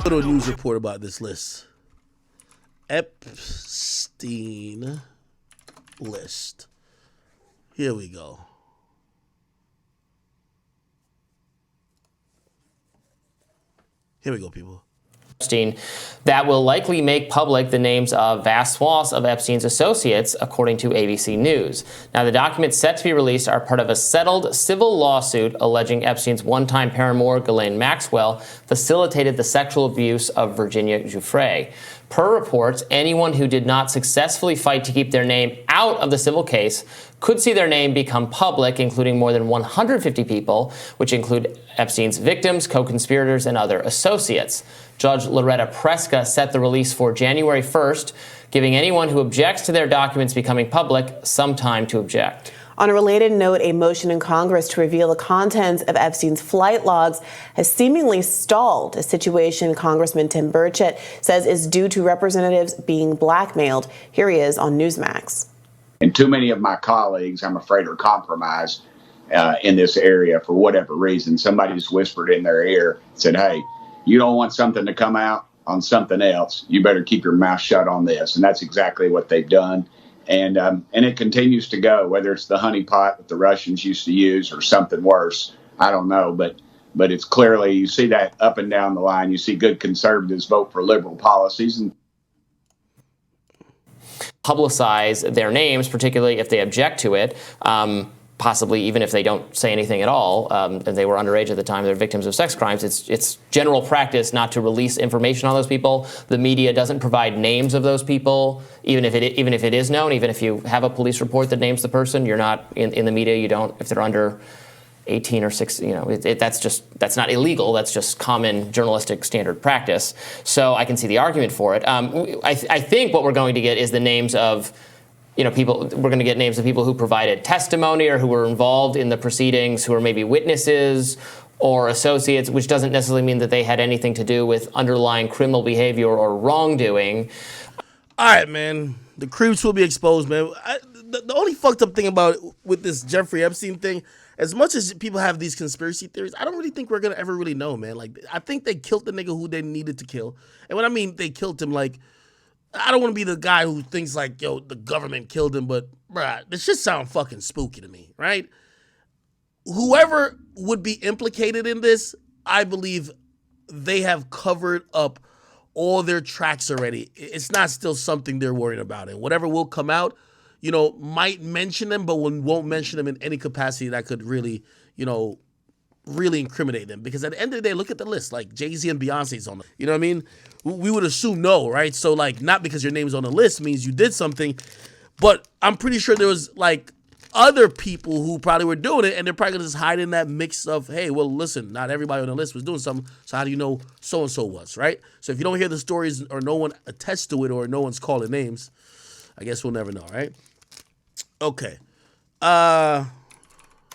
Little news report about this list. Epstein list. Here we go. Here we go, people. Epstein that will likely make public the names of vast swaths of Epstein's associates, according to ABC News. Now, the documents set to be released are part of a settled civil lawsuit alleging Epstein's one-time paramour, Ghislaine Maxwell, facilitated the sexual abuse of Virginia Giuffre. Per reports, anyone who did not successfully fight to keep their name out of the civil case could see their name become public, including more than 150 people, which include Epstein's victims, co-conspirators, and other associates. Judge Loretta Preska set the release for January 1st, giving anyone who objects to their documents becoming public some time to object. On a related note, a motion in Congress to reveal the contents of Epstein's flight logs has seemingly stalled, a situation Congressman Tim Burchett says is due to representatives being blackmailed. Here he is on Newsmax. And too many of my colleagues, I'm afraid, are compromised in this area for whatever reason. Somebody just whispered in their ear, said, hey, you don't want something to come out on something else. You better keep your mouth shut on this. And that's exactly what they've done. And it continues to go, whether it's the honeypot that the Russians used to use or something worse. I don't know. But it's clearly, you see that up and down the line. You see good conservatives vote for liberal policies and publicize their names, particularly if they object to it, possibly even if they don't say anything at all. And they were underage at the time, they're victims of sex crimes. It's general practice not to release information on those people. The media doesn't provide names of those people, even if it is known. Even if you have a police report that names the person, you're not in the media. You don't, if they're under 18 or 6, that's not illegal. That's just common journalistic standard practice. So I can see the argument for it. I think what we're going to get is the names of people. We're going to get names of people who provided testimony or who were involved in the proceedings, who are maybe witnesses or associates, which doesn't necessarily mean that they had anything to do with underlying criminal behavior or wrongdoing. All right, man. The creeps will be exposed, man. The only fucked up thing about it with this Jeffrey Epstein thing, as much as people have these conspiracy theories, I don't really think we're going to ever really know, man. Like, I think they killed the nigga who they needed to kill. And when I mean they killed him, like, I don't want to be the guy who thinks like, yo, the government killed him, but bruh, this shit sound fucking spooky to me, right? Whoever would be implicated in this, I believe they have covered up all their tracks already. It's not still something they're worried about. And whatever will come out, might mention them, but won't mention them in any capacity that could really, really incriminate them. Because at the end of the day, look at the list. Like, Jay-Z and Beyonce's on it. You know what I mean? We would assume no, right? So, like, not because your name's on the list means you did something. But I'm pretty sure there was, like, other people who probably were doing it, and they're probably going to just hide in that mix of, hey, well, listen, not everybody on the list was doing something, so how do you know so-and-so was, right? So if you don't hear the stories or no one attests to it or no one's calling names, I guess we'll never know, right? Okay.